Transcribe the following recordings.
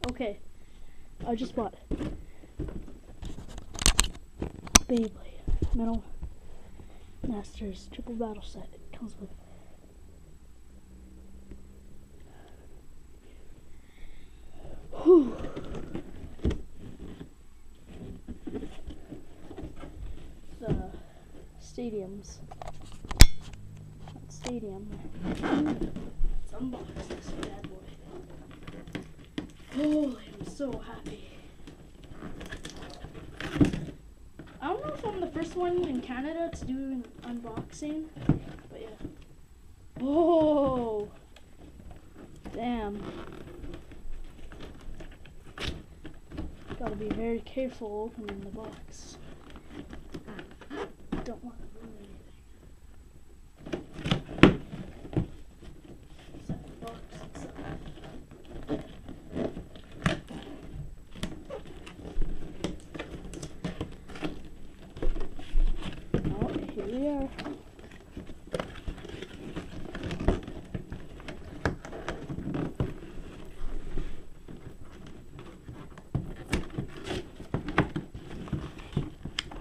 Okay, I just bought Beyblade Metal Masters Triple Battle Set. It comes with the stadiums. That stadium. Let's unbox this bad boy. Oh, I'm so happy. I don't know if I'm the first one in Canada to do an unboxing, but yeah. Oh, damn. Gotta be very careful opening the box. Don't want to ruin anything. Set the box itself. Oh, here we are.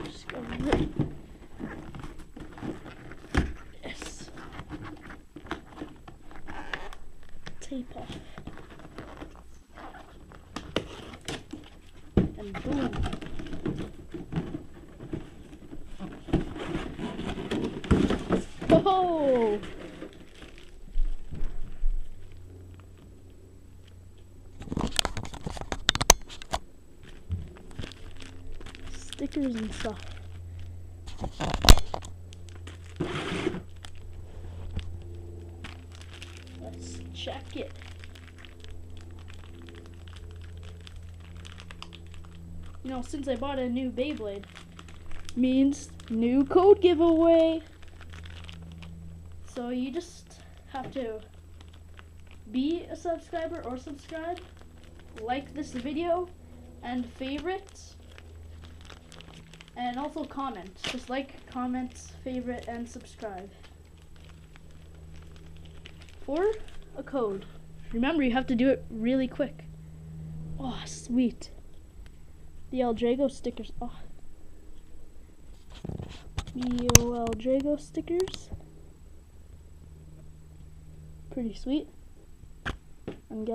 Just go right. Yes. Tape off. And boom. Oh! Stickers and stuff. Let's check it. You know, since I bought a new Beyblade, means new code giveaway. So you just have to be a subscriber or subscribe, like this video, and favorite, and also comment. Just like, comment, favorite, and subscribe for a code. Remember, you have to do it really quick. Oh, sweet. The El Drago stickers. Oh. Medio El Drago stickers. Pretty sweet. And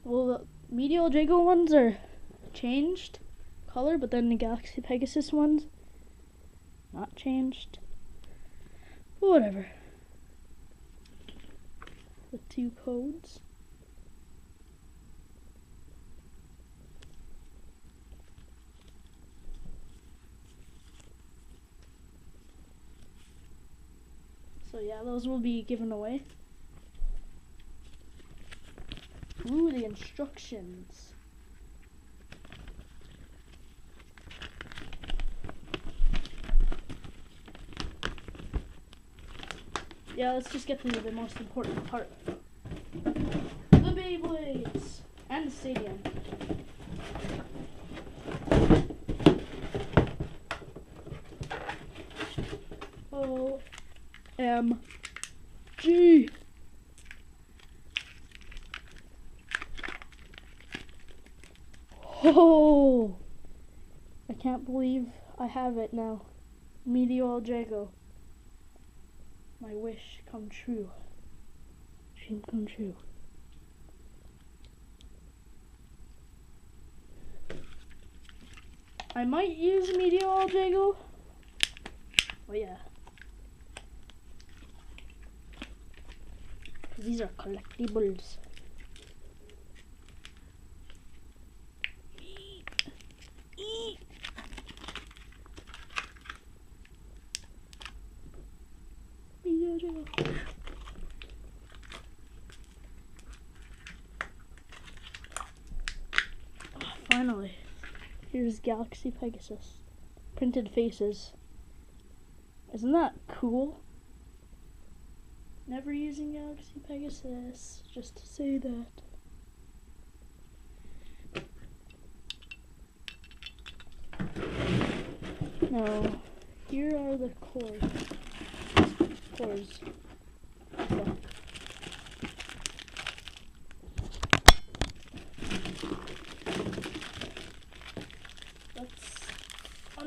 well, the Medio El Drago ones are changed color, but then the Galaxy Pegasus ones not changed. But whatever. The two codes. So yeah, those will be given away. Ooh, the instructions. Yeah, let's just get to the most important part. The Beyblades and the stadium. OMG. Oh, I can't believe I have it now. Medio El Drago. My wish come true. Dream come true. I might use Medio El Drago. Oh yeah. These are collectibles. Finally, here's Galaxy Pegasus. Printed faces. Isn't that cool? Never using Galaxy Pegasus, just to say that. Now, here are the cores. Okay.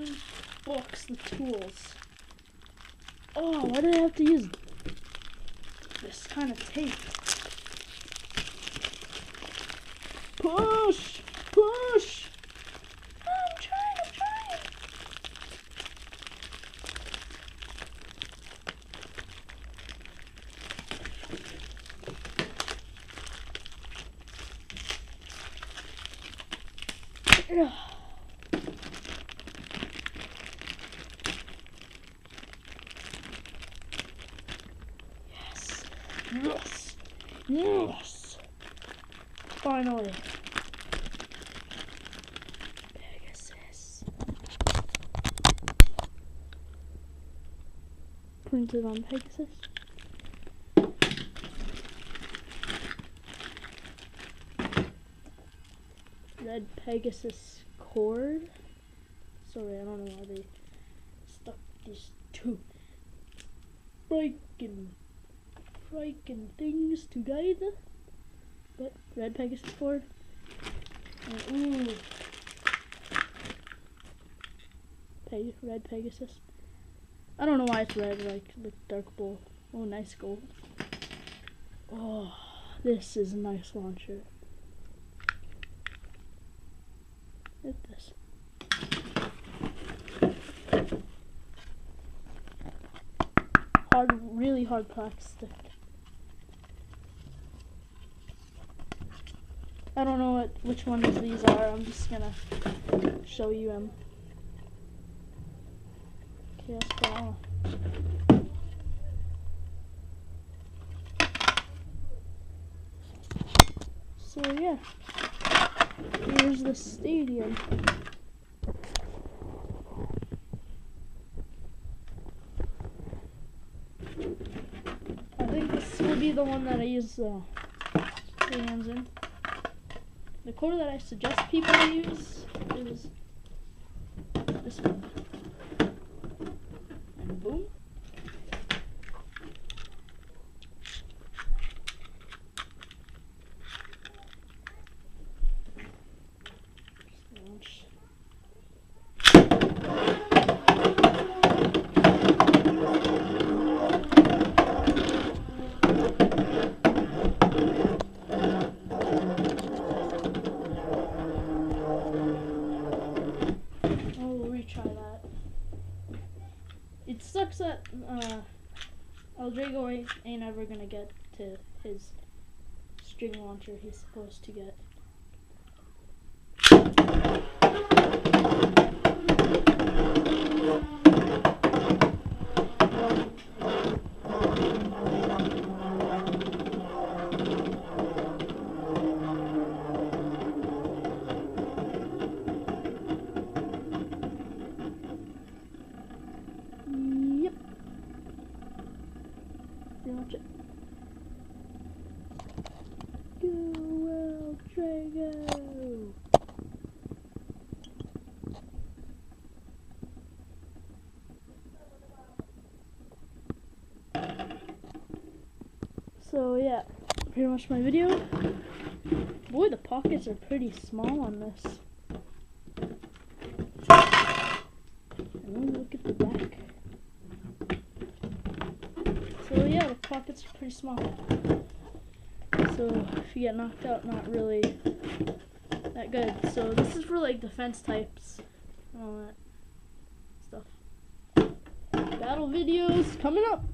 unbox the tools. Oh, why did I have to use this kind of tape? Push! Push! I'm trying! Ugh. Yes! Yes! Finally. Pegasus. Printed on Pegasus. Red Pegasus cord. Sorry, I don't know why they stuck these two freaking things together. But Red Pegasus cord. And, ooh. Red Pegasus. I don't know why it's red, like dark blue. Oh, nice gold. Oh, this is a nice launcher. Look at this. Really hard plastic. I don't know which ones these are. I'm just gonna show you them. Okay, let's go on. So yeah, here's the stadium. I think this will be the one that I use hands in. The cord that I suggest people use is this one. And boom. Launch. It sucks that Aldrigo ain't ever gonna get to his string launcher he's supposed to get. Launch it. Go, Aldrigo! So yeah, pretty much my video. Boy, the pockets are pretty small on this. And look at the back. So yeah, the pockets are pretty small. So if you get knocked out, not really that good. So this is for like defense types and all that stuff. Battle videos coming up.